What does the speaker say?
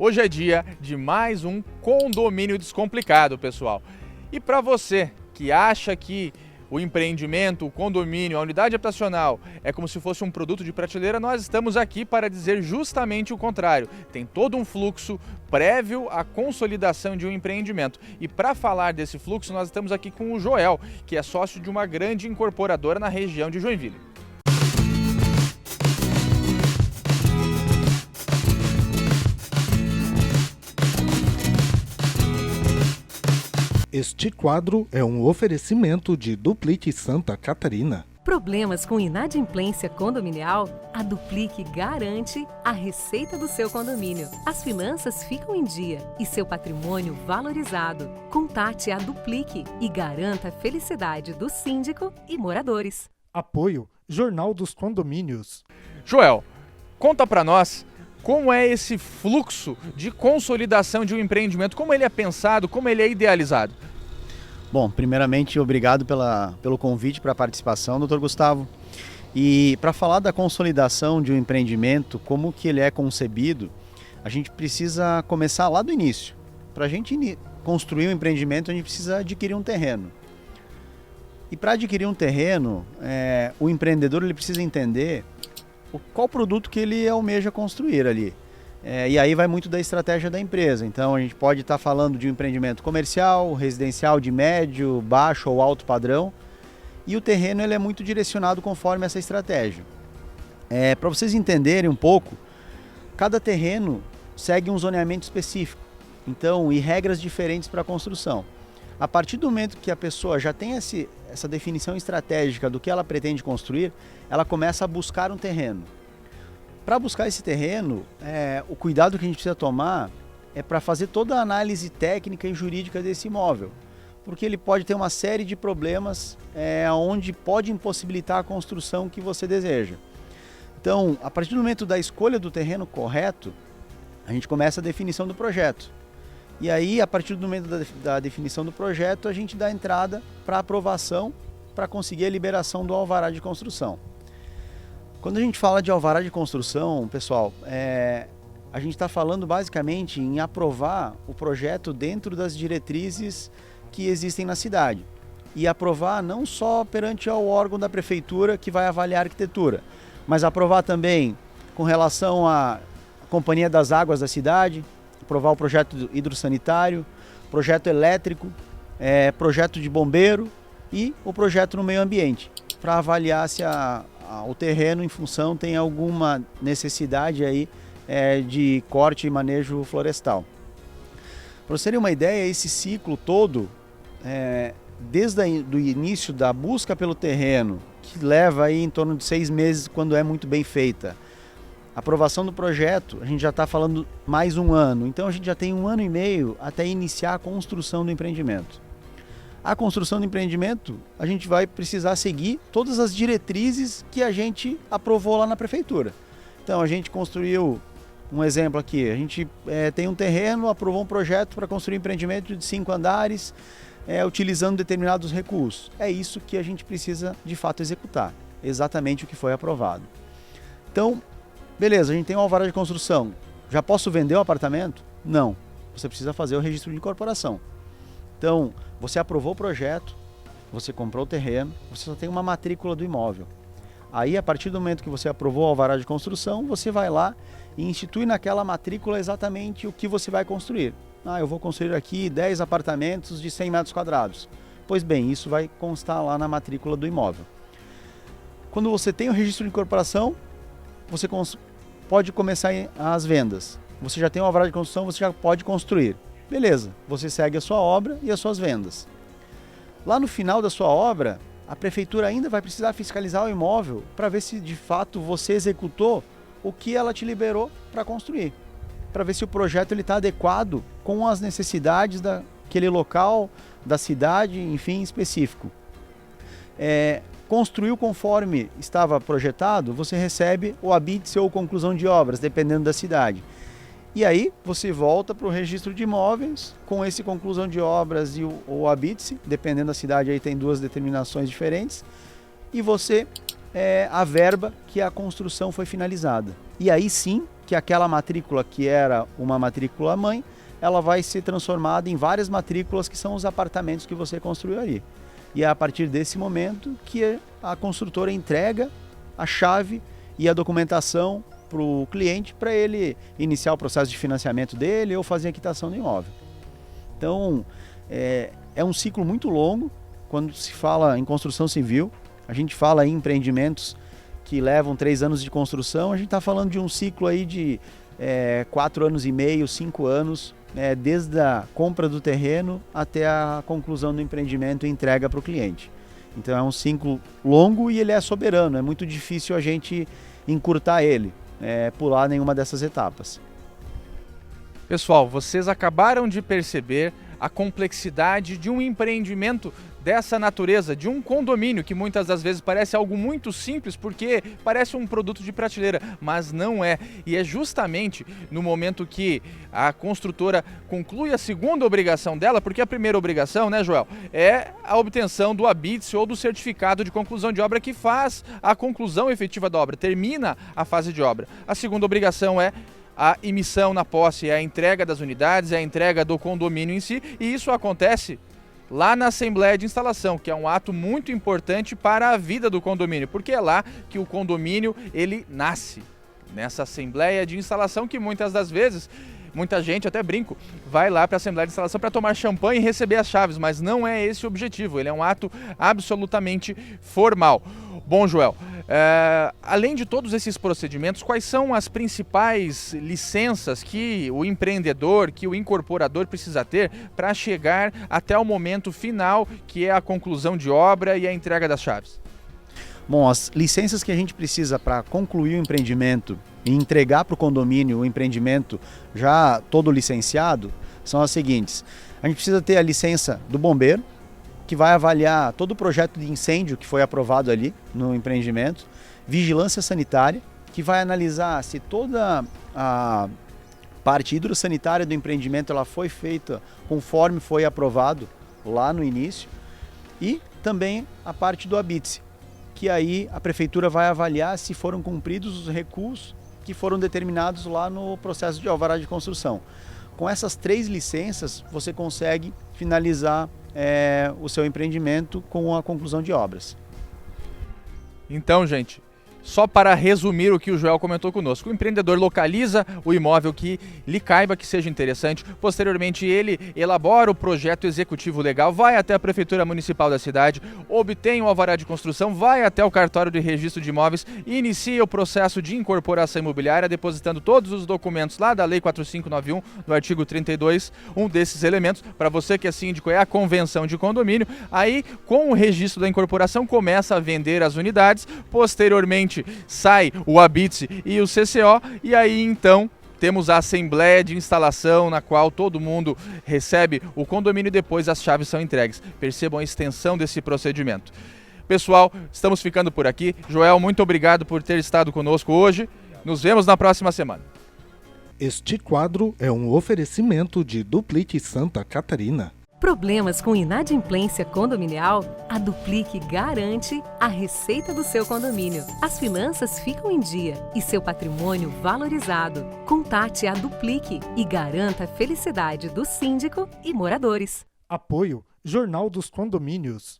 Hoje é dia de mais um Condomínio Descomplicado, pessoal. E para você que acha que o empreendimento, o condomínio, a unidade habitacional é como se fosse um produto de prateleira, nós estamos aqui para dizer justamente o contrário. Tem todo um fluxo prévio à consolidação de um empreendimento. E para falar desse fluxo, nós estamos aqui com o Joel, que é sócio de uma grande incorporadora na região de Joinville. Este quadro é um oferecimento de Duplique Santa Catarina. Problemas com inadimplência condominial? A Duplique garante a receita do seu condomínio. As finanças ficam em dia e seu patrimônio valorizado. Contate a Duplique e garanta a felicidade do síndico e moradores. Apoio Jornal dos Condomínios. Joel, conta para nós como é esse fluxo de consolidação de um empreendimento, como ele é pensado, como ele é idealizado. Bom, primeiramente, obrigado pelo convite para a participação, Dr. Gustavo. E para falar da consolidação de um empreendimento, como que ele é concebido, a gente precisa começar lá do início. Para a gente construir um empreendimento, a gente precisa adquirir um terreno. E para adquirir um terreno, o empreendedor ele precisa entender qual produto que ele almeja construir ali. E aí vai muito da estratégia da empresa. Então a gente pode estar falando de um empreendimento comercial, residencial de médio, baixo ou alto padrão. E o terreno ele é muito direcionado conforme essa estratégia. Para vocês entenderem um pouco, cada terreno segue um zoneamento específico. Então, e regras diferentes para a construção. A partir do momento que a pessoa já tem essa definição estratégica do que ela pretende construir, ela começa a buscar um terreno. Para buscar esse terreno, o cuidado que a gente precisa tomar é para fazer toda a análise técnica e jurídica desse imóvel, porque ele pode ter uma série de problemas onde pode impossibilitar a construção que você deseja. Então, a partir do momento da escolha do terreno correto, a gente começa a definição do projeto. E aí, a partir do momento da definição do projeto, a gente dá entrada para aprovação para conseguir a liberação do alvará de construção. Quando a gente fala de alvará de construção, pessoal, a gente está falando basicamente em aprovar o projeto dentro das diretrizes que existem na cidade. E aprovar não só perante ao órgão da prefeitura que vai avaliar a arquitetura, mas aprovar também com relação à Companhia das Águas da cidade, aprovar o projeto hidrossanitário, projeto elétrico, projeto de bombeiro e o projeto no meio ambiente, para avaliar se o terreno em função tem alguma necessidade aí de corte e manejo florestal. Para vocês terem uma ideia, esse ciclo todo, desde o início da busca pelo terreno, que leva aí em torno de 6 meses quando é muito bem feita, aprovação do projeto, a gente já está falando mais um ano, então a gente já tem 1 ano e meio até iniciar a construção do empreendimento. A construção do empreendimento, a gente vai precisar seguir todas as diretrizes que a gente aprovou lá na prefeitura. Então a gente construiu, um exemplo aqui, a gente tem um terreno, aprovou um projeto para construir um empreendimento de 5 andares, utilizando determinados recursos. É isso que a gente precisa de fato executar, exatamente o que foi aprovado. Então, beleza, a gente tem um alvará de construção, já posso vender o apartamento? Não, você precisa fazer o registro de incorporação. Então, você aprovou o projeto, você comprou o terreno, você só tem uma matrícula do imóvel. Aí, a partir do momento que você aprovou o alvará de construção, você vai lá e institui naquela matrícula exatamente o que você vai construir. Eu vou construir aqui 10 apartamentos de 100 metros quadrados. Pois bem, isso vai constar lá na matrícula do imóvel. Quando você tem o registro de incorporação, você pode começar as vendas. Você já tem o alvará de construção, você já pode construir. Beleza, você segue a sua obra e as suas vendas. Lá no final da sua obra, a prefeitura ainda vai precisar fiscalizar o imóvel para ver se de fato você executou o que ela te liberou para construir. Para ver se o projeto está adequado com as necessidades daquele local, da cidade, enfim, específico. Construiu conforme estava projetado, você recebe o habite ou conclusão de obras, dependendo da cidade. E aí você volta para o registro de imóveis com esse conclusão de obras e o habite-se, dependendo da cidade, aí tem 2 determinações diferentes, e você a verba que a construção foi finalizada. E aí sim que aquela matrícula que era uma matrícula mãe, ela vai ser transformada em várias matrículas que são os apartamentos que você construiu ali. E é a partir desse momento que a construtora entrega a chave e a documentação para o cliente para ele iniciar o processo de financiamento dele ou fazer a quitação do imóvel. Então, é um ciclo muito longo quando se fala em construção civil. A gente fala em empreendimentos que levam 3 anos de construção, a gente está falando de um ciclo aí de 4 anos e meio, 5 anos, desde a compra do terreno até a conclusão do empreendimento e entrega para o cliente. Então é um ciclo longo e ele é soberano, é muito difícil a gente encurtar ele, pular nenhuma dessas etapas. Pessoal, vocês acabaram de perceber a complexidade de um empreendimento dessa natureza, de um condomínio que muitas das vezes parece algo muito simples porque parece um produto de prateleira, mas não é. E é justamente no momento que a construtora conclui a segunda obrigação dela, porque a primeira obrigação, né, Joel, é a obtenção do ABITS ou do certificado de conclusão de obra que faz a conclusão efetiva da obra, termina a fase de obra. A segunda obrigação é a emissão na posse, é a entrega das unidades, é a entrega do condomínio em si, e isso acontece lá na Assembleia de Instalação, que é um ato muito importante para a vida do condomínio, porque é lá que o condomínio ele nasce, nessa Assembleia de Instalação que muitas das vezes, muita gente, até brinco, vai lá para a Assembleia de Instalação para tomar champanhe e receber as chaves, mas não é esse o objetivo, ele é um ato absolutamente formal. Bom, Joel, além de todos esses procedimentos, quais são as principais licenças que o empreendedor, que o incorporador precisa ter para chegar até o momento final, que é a conclusão de obra e a entrega das chaves? Bom, as licenças que a gente precisa para concluir o empreendimento e entregar para o condomínio o empreendimento já todo licenciado são as seguintes. A gente precisa ter a licença do bombeiro, que vai avaliar todo o projeto de incêndio que foi aprovado ali no empreendimento, vigilância sanitária, que vai analisar se toda a parte hidrossanitária do empreendimento ela foi feita conforme foi aprovado lá no início, e também a parte do ABITS, que aí a prefeitura vai avaliar se foram cumpridos os recursos que foram determinados lá no processo de alvará de construção. Com essas 3 licenças, você consegue finalizar o seu empreendimento com a conclusão de obras. Então, gente, só para resumir o que o Joel comentou conosco, o empreendedor localiza o imóvel que lhe caiba, que seja interessante, posteriormente ele elabora o projeto executivo legal, vai até a Prefeitura Municipal da cidade, obtém o alvará de construção, vai até o cartório de registro de imóveis e inicia o processo de incorporação imobiliária, depositando todos os documentos lá da Lei 4591, do artigo 32, um desses elementos, para você que é síndico, é a convenção de condomínio. Aí, com o registro da incorporação, começa a vender as unidades, posteriormente sai o ABITS e o CCO, e aí então temos a Assembleia de Instalação, na qual todo mundo recebe o condomínio e depois as chaves são entregues. Percebam a extensão desse procedimento. Pessoal, estamos ficando por aqui. Joel, muito obrigado por ter estado conosco hoje. Nos vemos na próxima semana. Este quadro é um oferecimento de Duplit Santa Catarina. Problemas com inadimplência condominial? A Duplique garante a receita do seu condomínio. As finanças ficam em dia e seu patrimônio valorizado. Contate a Duplique e garanta a felicidade do síndico e moradores. Apoio Jornal dos Condomínios.